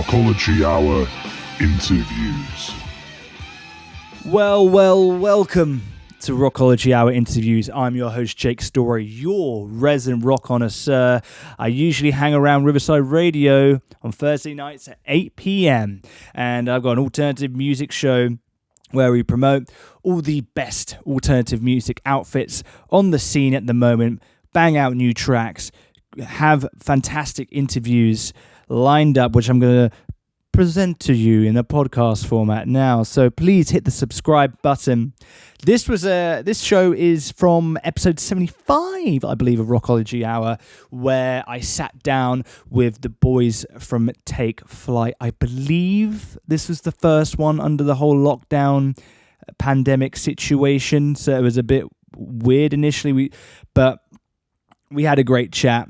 Rockology Hour Interviews. Welcome to Rockology Hour Interviews. I'm your host, Jake Story, your resident rock connoisseur. I usually hang around Riverside Radio on Thursday nights at 8 p.m. And I've got an alternative music show where we promote all the best alternative music outfits on the scene at the moment, bang out new tracks, have fantastic interviews lined up, which I'm going to present to you in a podcast format now. So please hit the subscribe button. This show is from episode 75, I believe, of Rockology Hour, where I sat down with the boys from TakeFlight. I believe this was the first one under the whole lockdown pandemic situation, so it was a bit weird initially, but we had a great chat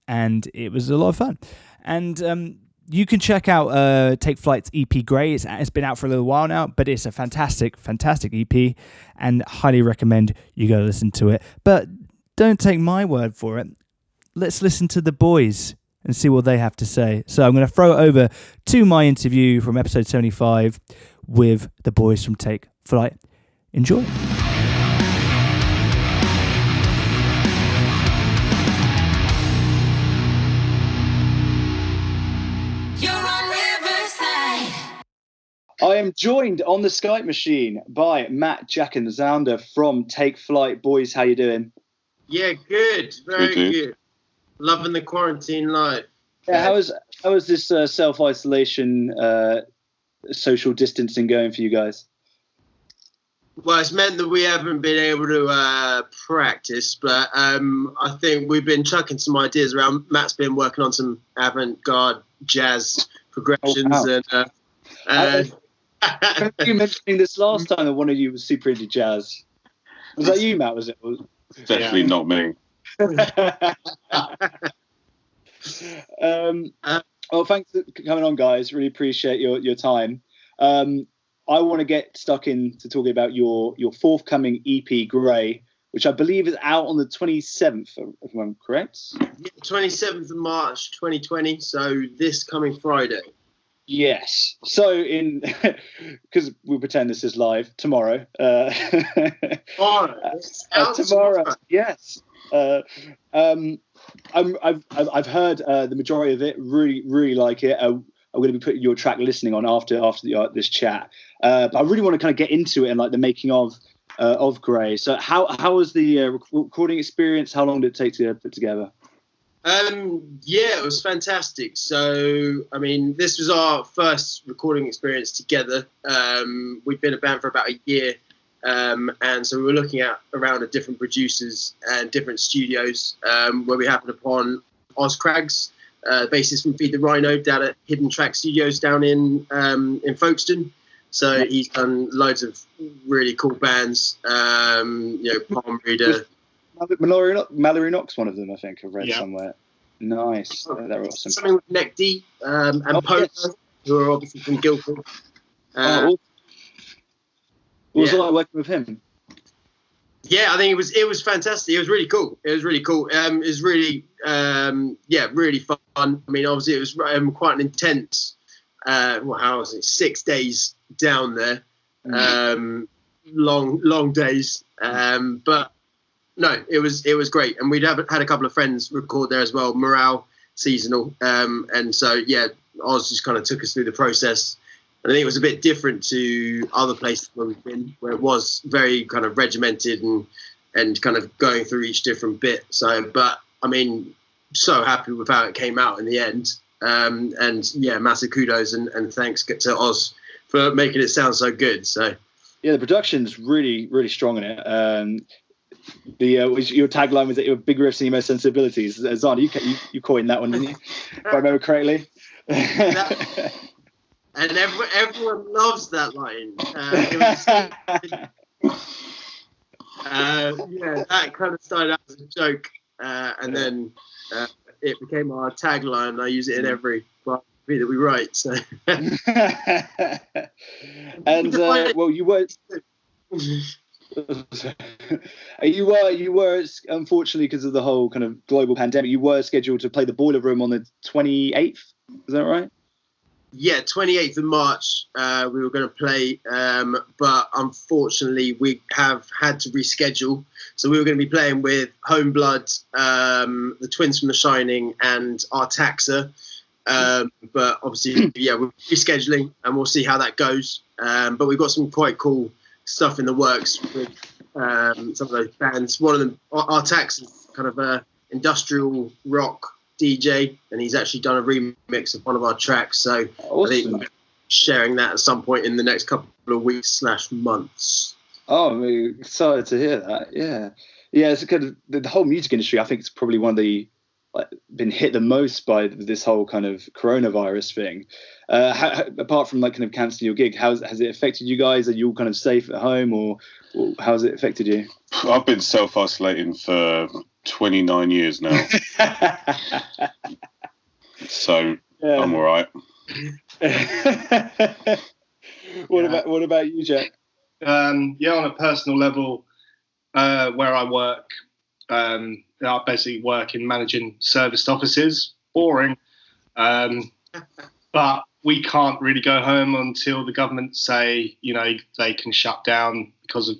and it was a lot of fun. And you can check out TakeFlight's EP Grey. It's been out for a little while now, but it's a fantastic EP, and highly recommend you go listen to it. But don't take my word for it. Let's listen to the boys and see what they have to say. So I'm going to throw it over to my interview from episode 75 with the boys from TakeFlight. Enjoy. I am joined on the Skype machine by Matt, Jack, and Zander from TakeFlight. Boys, how you doing? Yeah, good. Very good. Loving the quarantine life. Yeah, how is this self-isolation, social distancing going for you guys? Well, it's meant that we haven't been able to practice, but I think we've been chucking some ideas around. Matt's been working on some avant-garde jazz progressions. And you mentioning this last time that one of you was super into jazz. Was that you, Matt? Was it? Definitely not me. Well, thanks for coming on, guys. Really appreciate your time. I want to get stuck into talking about your forthcoming EP, Grey, which I believe is out on the 27th, if I'm correct. Yeah, 27th of March, 2020. So this coming Friday. Yes. So because we pretend this is live tomorrow. Tomorrow. Yes. I've heard the majority of it. Really like it. I'm going to be putting your track listening on after this chat. But I really want to kind of get into it and like the making of Grey. So how was the recording experience? How long did it take to put together? Yeah, it was fantastic. So, I mean, this was our first recording experience together. We've been a band for about a year. And so we were looking at around at different producers and different studios, where we happened upon Oz Craggs, bassist from Feed the Rhino, down at Hidden Track Studios down in Folkestone. So he's done loads of really cool bands, Palm Reader. Mallory Knox, one of them, I think I've read somewhere. Nice. They're awesome. Something with Neck D and Poker, who are obviously from Guildford. What was it like working with him? Yeah, I think it was fantastic. It was really cool. It was really, really fun. I mean, obviously it was quite an intense, how was it, 6 days down there. Long days. But no, it was great, and we'd had a couple of friends record there as well. Morale, seasonal, and so yeah, Oz just kind of took us through the process. And I think it was a bit different to other places where we've been, where it was very kind of regimented and kind of going through each different bit. So, but I mean, so happy with how it came out in the end. And yeah, massive kudos and thanks to Oz for making it sound so good. So yeah, the production's really strong in it. Your tagline was that you were big riffs and emo sensibilities. Zander, you coined that one, didn't you? If I remember correctly. And everyone loves that line. That kind of started out as a joke, and then it became our tagline. I use it in every biography that we write. So. And well, you were. You were unfortunately, because of the whole kind of global pandemic, you were scheduled to play the Boiler Room on the 28th. Is that right? Yeah, 28th of March, we were going to play, but unfortunately we have had to reschedule. So we were going to be playing with Homeblood, the Twins from The Shining, and Artaxa. But obviously, yeah, we're rescheduling, and we'll see how that goes. But we've got some quite cool stuff in the works with some of those bands. One of them, Artaxa, is kind of a industrial rock DJ, and he's actually done a remix of one of our tracks. So awesome. I think we're sharing that at some point in the next couple of weeks/months. Oh, I'm excited to hear that. Yeah. It's kind of the whole music industry. I think it's probably one of the been hit the most by this whole kind of coronavirus thing. How, apart from like kind of cancelling your gig, has it affected you guys? Are you all kind of safe at home, or how's it affected you? I've been self-isolating for 29 years now. So I'm all right. What about you, Jack? On a personal level, where I work, I basically work in managing serviced offices. Boring. But we can't really go home until the government say, they can shut down because of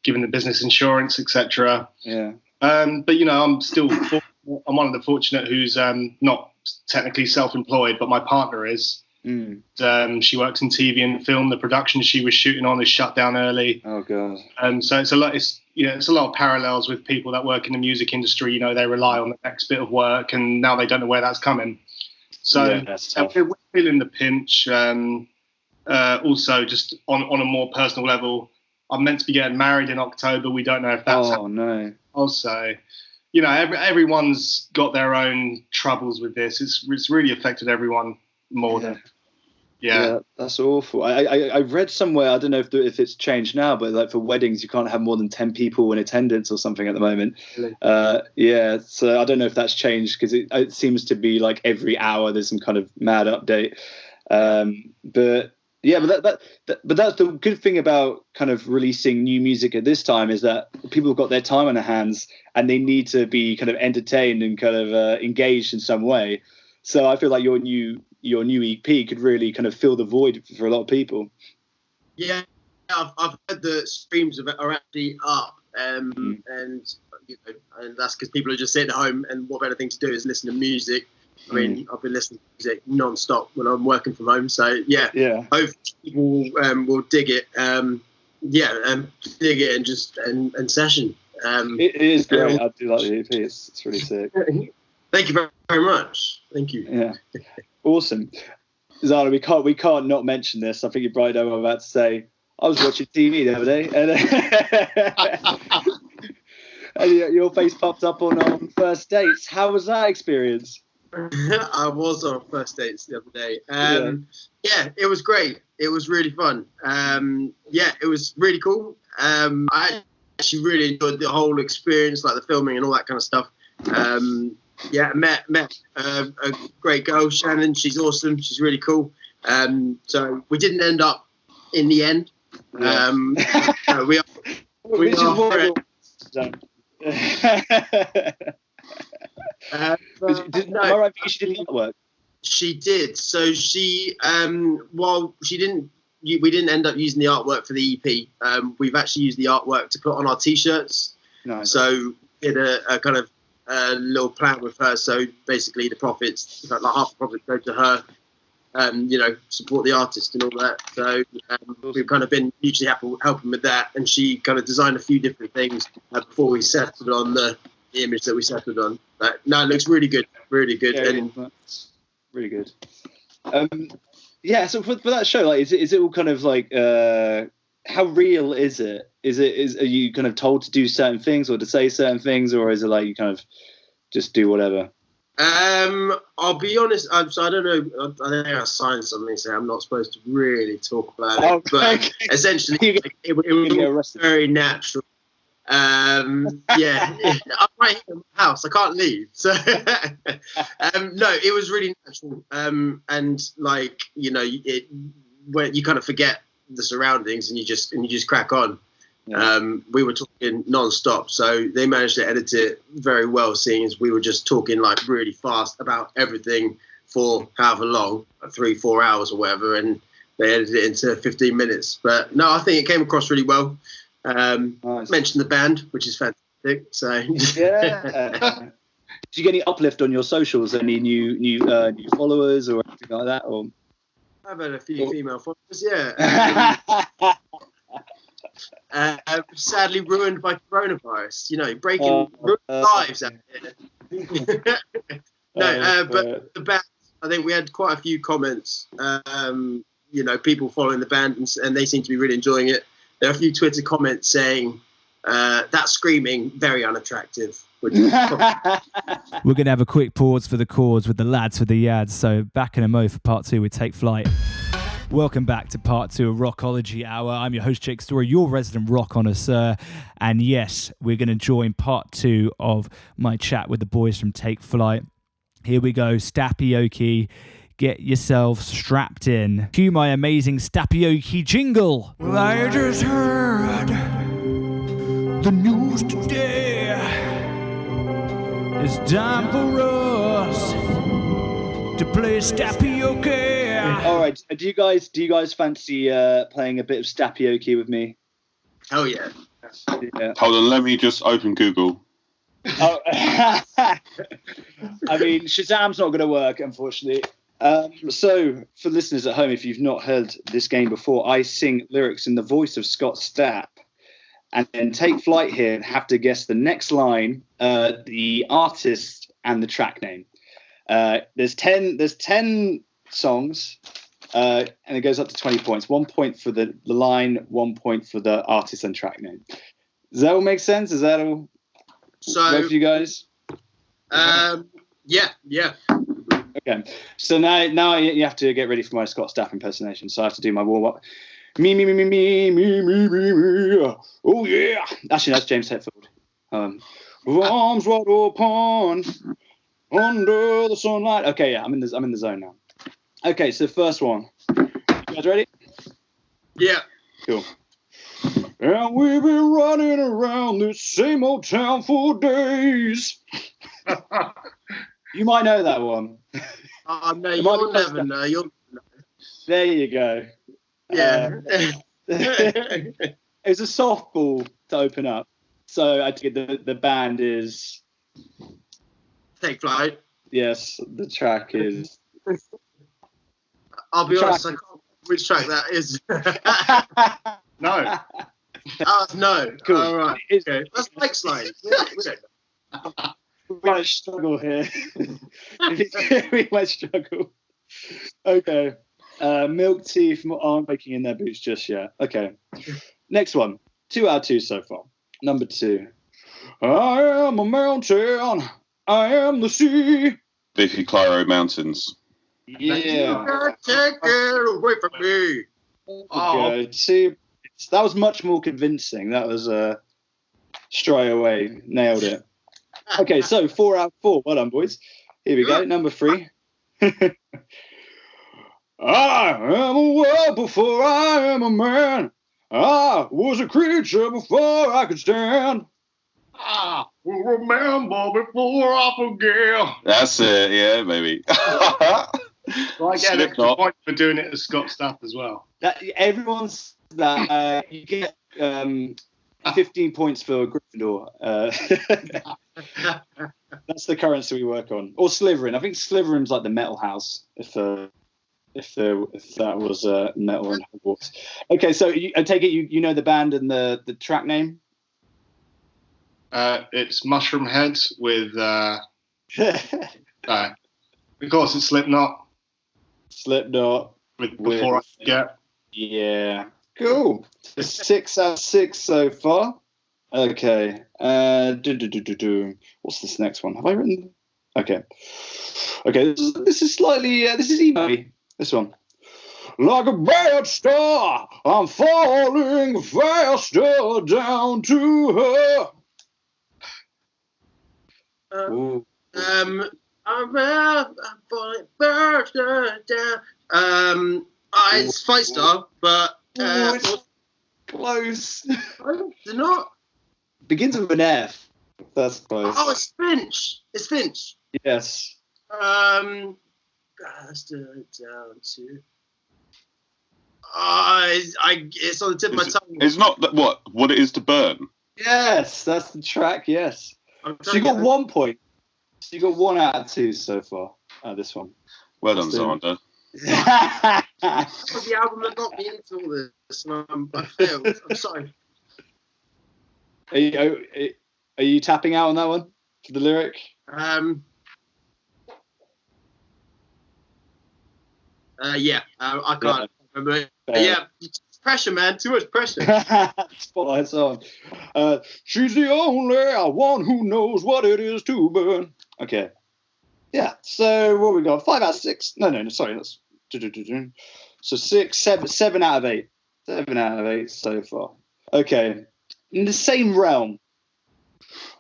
giving the business insurance, etc. Yeah. But I'm still, I'm one of the fortunate who's not technically self-employed, but my partner is. She works in TV and film. The production she was shooting on is shut down early. Oh god. So it's a lot. It's a lot of parallels with people that work in the music industry. They rely on the next bit of work, and now they don't know where that's coming. So that's tough. we're feeling the pinch. Also, just on a more personal level, I'm meant to be getting married in October. We don't know if that's no. Also, everyone's got their own troubles with this. It's really affected everyone more than. Yeah, that's awful. I read somewhere, I don't know if it's changed now, but like for weddings, you can't have more than 10 people in attendance or something at the moment. Really? So I don't know if that's changed, because it seems to be like every hour there's some kind of mad update. But that's the good thing about kind of releasing new music at this time, is that people have got their time on their hands and they need to be kind of entertained and kind of engaged in some way. So I feel like your new EP could really kind of fill the void for a lot of people. Yeah, I've heard the streams of it are actually up, and that's because people are just sitting at home, and what better thing to do is listen to music. I mean, I've been listening to music non-stop when I'm working from home. So yeah. Hopefully people will dig it. Dig it and session. It is great. I do like the EP. It's really sick. Thank you very much. Thank you. Yeah, awesome. Zander, we can't not mention this. I think you probably know what I'm about to say. I was watching TV the other day, and your face popped up on First Dates. How was that experience? I was on First Dates the other day. It was great. It was really fun. It was really cool. I actually really enjoyed the whole experience, like the filming and all that kind of stuff. Met a great girl, Shannon. She's awesome. She's really cool. So we didn't end up in the end. We are. Am I right? She did the artwork. She did. So she, we didn't end up using the artwork for the EP. We've actually used the artwork to put on our T-shirts. Nice. So did a kind of little plan with her. So basically, the profits, like half the profits, go to her. Support the artist and all that. So we've kind of been mutually helping with that, and she kind of designed a few different things before we settled on the image that we settled on. But no, it looks really good, really good. So for that show, like, is it all kind of like how real is it? Are you kind of told to do certain things or to say certain things, or is it like you kind of just do whatever? I'll be honest. I don't know. I think I signed something saying I'm not supposed to really talk about it, but essentially it was very natural. I'm right here in my house. I can't leave. So no, it was really natural. And like where you kind of forget the surroundings and you just crack on. Yeah. We were talking non-stop, so they managed to edit it very well, seeing as we were just talking like really fast about everything for however long, like 3-4 hours or whatever, and they edited it into 15 minutes. But no, I think it came across really well. Nice. Mentioned the band, which is fantastic. So Yeah. Did you get any uplift on your socials? Any new followers or anything like that? Or I've had a few female followers. Yeah. Sadly ruined by coronavirus. You know, ruining lives out here. But the band, I think we had quite a few comments. You know, people following the band, and they seem to be really enjoying it. There are a few Twitter comments saying that screaming very unattractive. Which is We're going to have a quick pause for the chords with the lads for the ads. So back in a mo for part 2 with Take Flight. Welcome back to part 2 of Rockology Hour. I'm your host, Jake Story, your resident rock connoisseur. And yes, we're going to join part 2 of my chat with the boys from Take Flight. Here we go, Stappoke. Get yourselves strapped in. Cue my amazing Stappoke jingle. Well, I just heard the news today. It's time for us to play Stappoke. All right. Do you guys fancy playing a bit of Stappoke with me? hell yeah. Hold on, let me just open Google. Oh, I mean, Shazam's not going to work, unfortunately. So, for listeners at home, if you've not heard this game before, I sing lyrics in the voice of Scott Stapp, and then Take Flight here and have to guess the next line, the artist, and the track name. There's 10 songs, and it goes up to 20 points. 1 point for the line, 1 point for the artist and track name. Does that all make sense? Is that all? So, both of you guys? Yeah. Okay. So now you have to get ready for my Scott Stapp impersonation. So I have to do my warm up. Me. Oh yeah. Actually, that's James Hetfield. Arms wide open under the sunlight. Okay, yeah, I'm in the zone now. Okay, so first one. You guys ready? Yeah. Cool. And we've been running around this same old town for days. You might know that one. No, you'll never know. There you go. Yeah. It was a softball to open up. So I think the band is... Take Flight. Yes, the track is... I'll be honest, I can't remember which track that is. No. No. Cool. All right. Okay. That's like slide. We don't know. We might struggle here. We might struggle. Okay. Milk teeth aren't breaking in their boots just yet. Okay. Next one. 2 out of 2 so far. Number 2. I am a mountain. I am the sea. Biffy Clyro Mountains. Yeah. Take it away from me. Okay. See, that was much more convincing. That was straight away. Nailed it. Okay, so 4 out of 4. Well done, boys. Here we go. Number 3. I am a world before I am a man. I was a creature before I could stand. I will remember before I forget. That's it, yeah, maybe. So I get an extra point for doing it as Scott Stapp as well. Everyone's that you get 15 points for Gryffindor. That's the currency we work on. Or Slytherin. I think Slytherin's like the metal house. If that was metal in Hogwarts. Okay, so I take it you know the band and the track name? It's Mushroom Heads with of course it's Slipknot. Slipknot. With Before I Forget. Yeah. Cool. 6 out of 6 so far. Okay. What's this next one? Have I written? Okay. This is slightly. This is easy. This one. Like a bad star, I'm falling faster down to her. I'm falling faster down. It's Fight Star, but close. They're not. Begins with an F. That's close. Oh, it's Finch. It's Finch. Yes. bastard down to. It's on the tip of my tongue. It's not that what it is to burn. Yes, that's the track. Yes. So you got 1 point. So you got 1 out of 2 so far. This one. Well done, Zander. The album that got me into all this, and I failed. I'm sorry. Are you tapping out on that one for the lyric? Yeah. I can't remember. Yeah. Pressure, man. Too much pressure. Spotlight's on. She's the only one who knows what it is to burn. Okay. Yeah. So what we got? 5 out of 6. No. Sorry. That's so 7 out of 8. 7 out of 8 so far. Okay. In the same realm.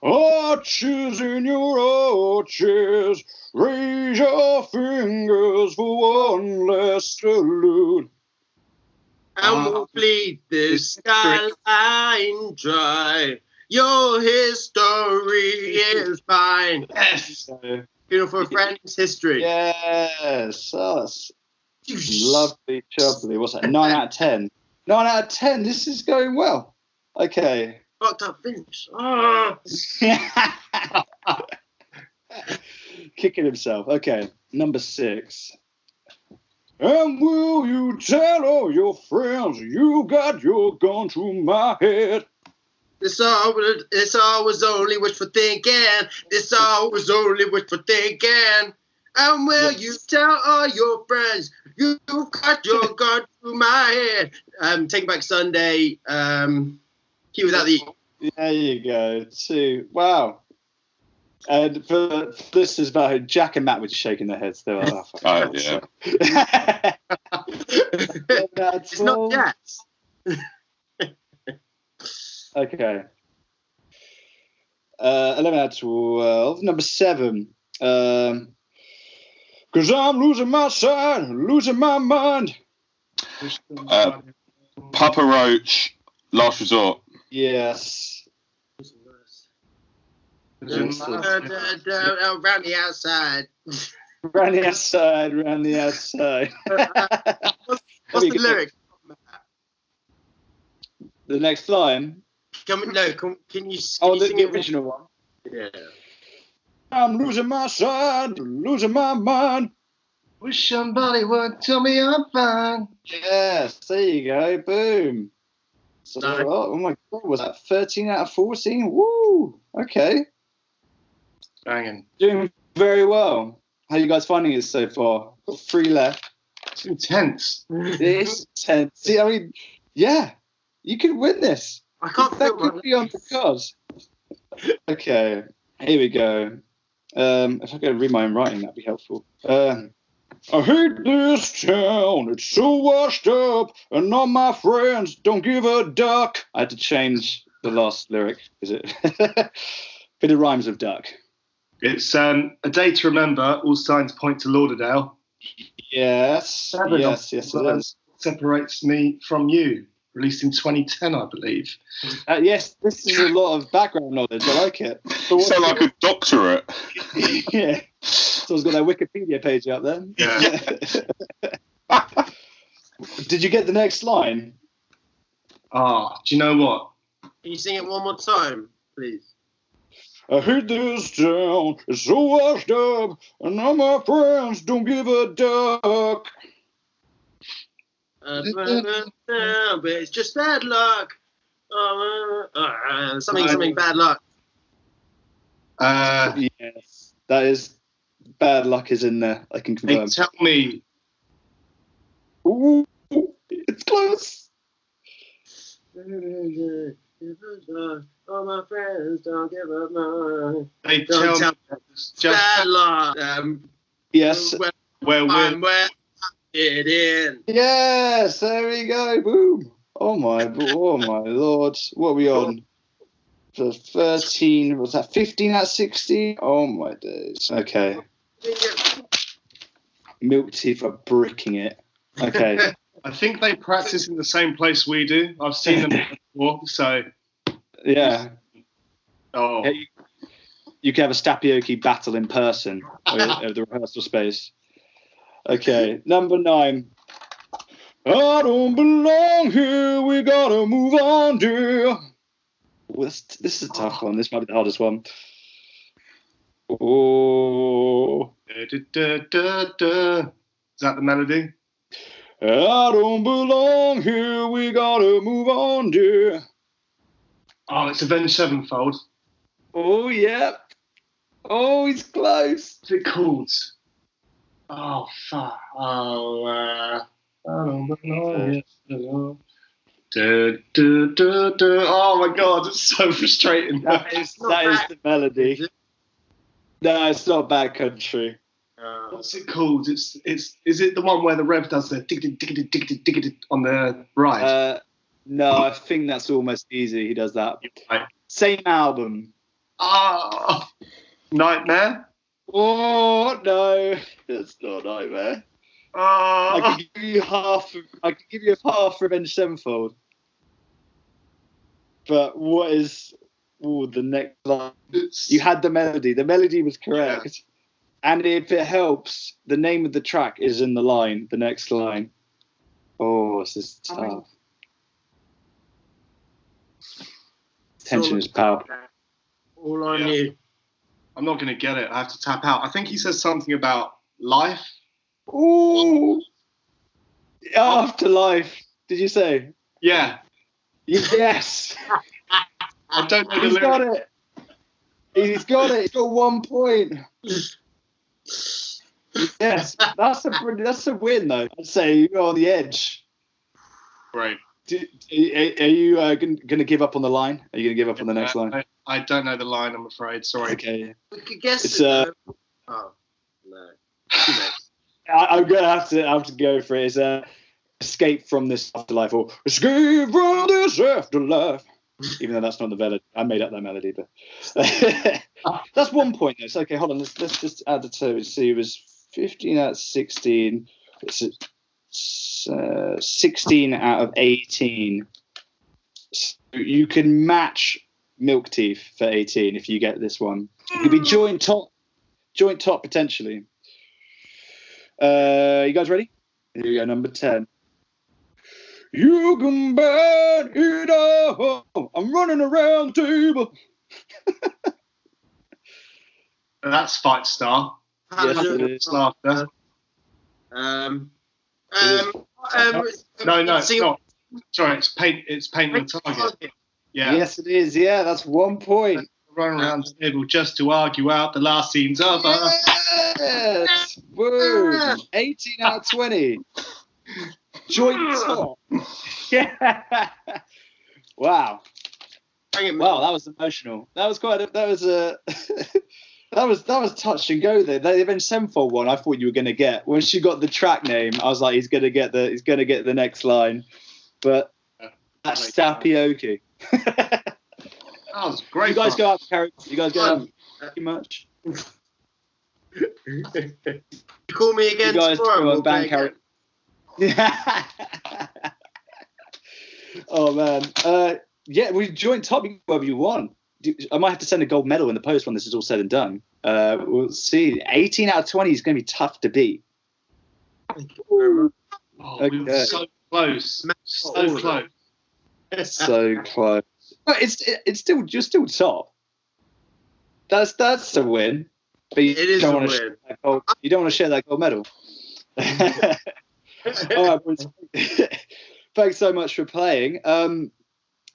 Arches in your arches. Raise your fingers for one last salute. And we'll bleed this skyline dry. Your history is mine. Yes. Beautiful friends, history. Yes. That's lovely, chubbly. What's that? 9 out of 10. 9 out of 10. This is going well. Okay. Fucked up finish. Kicking himself. Okay. Number 6. And will you tell all your friends you got your gun to my head? This all was only wishful thinking. This all was only wishful thinking. And will you tell all your friends you got your gun to my head? Take Back Sunday. Key Without the E. There you go. 2. Wow. And for this is about Jack and Matt were shaking their heads. They were like, oh yeah. It's not jazz. Okay. 11 out of 12. Number 7. Cause I'm losing my sight, losing my mind. Papa Roach, Last Resort. Yes. Around the outside. Round the outside, round the outside. What's the lyric? The next line? Can you the sing it? Original one. Yeah. I'm losing my sight, losing my mind. Wish somebody would tell me I'm fine. Yes, there you go. Boom. So, Nice. oh my God, was that 13 out of 14? Woo! Okay. Banging. Doing very well. How are you guys finding it so far? Got 3 left. It's intense. It's intense. See, I mean, yeah, you could win this. I can't That feel my could be on the cards. Okay, here we go. If I could read my own writing, that'd be helpful. I hate this town. It's so washed up, and all my friends don't give a duck. I had to change the last lyric. Is it? But it rhymes with duck. It's a day to remember. All signs point to Lauderdale. Yes. Yes, it is. Separates me from you. Released in 2010, I believe. Yes, this is a lot of background knowledge. I like it. You sound like a doctorate. Yeah. Someone's got their Wikipedia page up there. Yeah. Did you get the next line? Do you know what? Can you sing it one more time, please? I hate this town. It's so washed up, and all my friends don't give a duck. But it's just bad luck. Something bad luck. Yes, that is bad luck is in there. I can confirm. Hey, tell me. Ooh, it's close. All my friends don't give up mine. Hey, tell me. Bad luck. Yes. Where it in. Yes, there we go. Boom. Oh my lord. What are we on? For 13, was that 15 out of 16? Oh my days. Okay. Milk teeth are bricking it. Okay. I think they practice in the same place we do. I've seen them before, so. Yeah. Oh. Yeah, you could have a Stappoke battle in person at the rehearsal space. Okay, number 9. I don't belong here. We gotta move on, dear. This is a tough one. This might be the hardest one. Oh. Is that the melody? I don't belong here. We gotta move on, dear. Oh, it's Avenged Sevenfold. Oh, yeah. Oh, he's close. What's it called? Oh, fuck. Oh, I don't belong here. Oh my god, it's so frustrating. That is the melody. No, it's not Bad Country. What's it called? Is it the one where the Rev does the dig on the ride? No, I think that's Almost Easy. He does that. Right. Same album. Oh, Nightmare. Oh no, it's not Nightmare. I can give you half. I can give you half Revenge Sevenfold. But what is the next line? You had the melody. The melody was correct. Yeah. And if it helps, the name of the track is in the line. The next line. Oh, this is tough. Tension is powerful. All on you. I'm not going to get it. I have to tap out. I think he says something about life. Ooh. Afterlife. Did you say? Yeah. Yes. I don't know. He's got it. He's got it. He's got 1 point. Yes, that's a win though. I'd say you're on the edge. Right. Are you going to give up on the line? Are you going to give up on the next line? I don't know the line, I'm afraid. Sorry. Okay. We could guess it's, it. Oh no. I'm going to have to go for it. It's Escape from This Afterlife or Escape from This Afterlife. Even though that's not the melody. I made up that melody, but that's 1 point though. It's okay, hold on. Let's just add the 2. See, it was 15 out of 16. It's 16 out of 18. So you can match Milk Teeth for 18 if you get this one. You could be joint top potentially. You guys ready? Here we go, number 10. You can bet it all. I'm running around the table. That's Fight Star. Yes, it is. Laughter. No, it's not. Sorry, it's Paint the Target. Yeah. Yes, it is. Yeah, that's 1 point. Run around the table just to argue out the last scene's over. Yes. Woo. 18 out of 20. Joint top. Yeah. Wow. Wow, that was emotional. That was that was touch and go there. The Avenged Sevenfold one, I thought you were gonna get. Once you got the track name, I was like, he's gonna get the next line. But that's Stappoke. That was great. You guys go out karaoke. You guys go out too much. You call me again You guys tomorrow. go on band karaoke. Yeah. Oh man. Yeah, we joined top wherever you want. I might have to send a gold medal in the post when this is all said and done. We'll see. 18 out of 20 is going to be tough to beat. Oh, we were so close. So close. So close. But it's still, you're still top. That's a win. But you don't want to share that gold medal. All right, boys. Thanks so much for playing.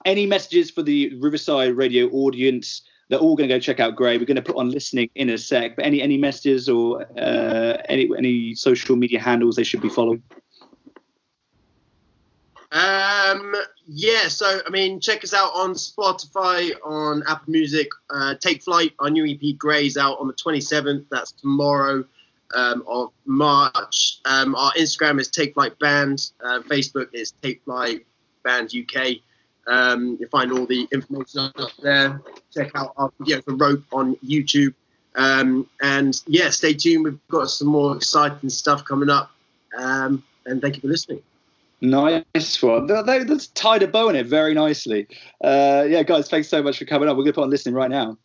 Any messages for the Riverside Radio audience? They're all going to go check out Gray. We're going to put on listening in a sec. But any messages or any social media handles they should be following? Yeah, so I mean, check us out on Spotify, on Apple Music. TakeFlight, our new EP Gray's out on the 27th. That's tomorrow of March. Our Instagram is TakeFlight Band. Facebook is TakeFlight Band UK. You'll find all the information up there. Check out our video for Rope on YouTube. And yeah, stay tuned. We've got some more exciting stuff coming up. And thank you for listening. Nice one. That's tied a bow in it very nicely. Yeah, guys, thanks so much for coming up. We're going to put on listening right now.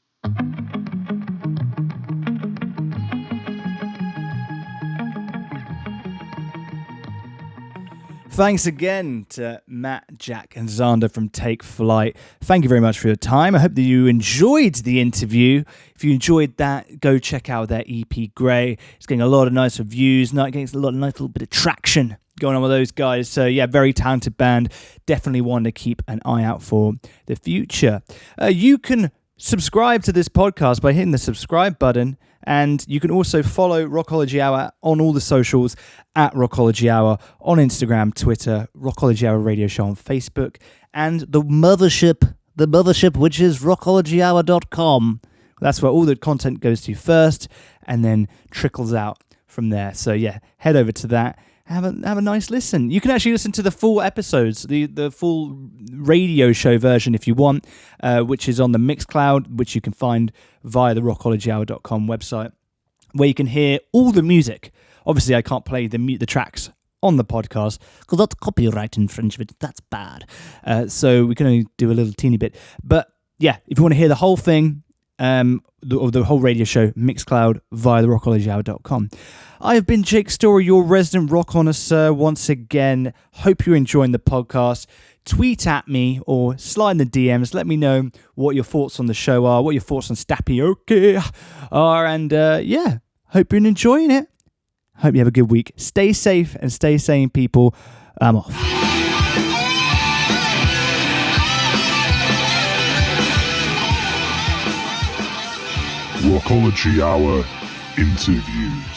thanks again to Matt, Jack, and Zander from TakeFlight. Thank you very much for your time. I hope that you enjoyed the interview. If you enjoyed that, go check out their EP Grey. It's getting a lot of nice reviews, getting a lot of nice little bit of traction going on with those guys. So yeah, very talented band. Definitely one to keep an eye out for the future. You can subscribe to this podcast by hitting the subscribe button, and you can also follow Rockology Hour on all the socials at Rockology Hour on Instagram, Twitter, Rockology Hour Radio Show on Facebook, and the mothership, which is rockologyhour.com. That's where all the content goes to first and then trickles out from there. So yeah, head over to that. Have a nice listen. You can actually listen to the full episodes, the full radio show version if you want, which is on the Mixcloud, which you can find via the rockologyhour.com website, where you can hear all the music. Obviously, I can't play the tracks on the podcast because that's copyright infringement. That's bad. So we can only do a little teeny bit. But yeah, if you want to hear the whole thing, the whole radio show, Mixcloud via the rockologyhour.com. I have been Jake Story, your resident rock connoisseur once again. Hope you're enjoying the podcast. Tweet at me or slide in the DMs. Let me know what your thoughts on the show are, what your thoughts on Stappoke are, and yeah, hope you're enjoying it. Hope you have a good week. Stay safe and stay sane, people. I'm off. Rockology Hour Interviews.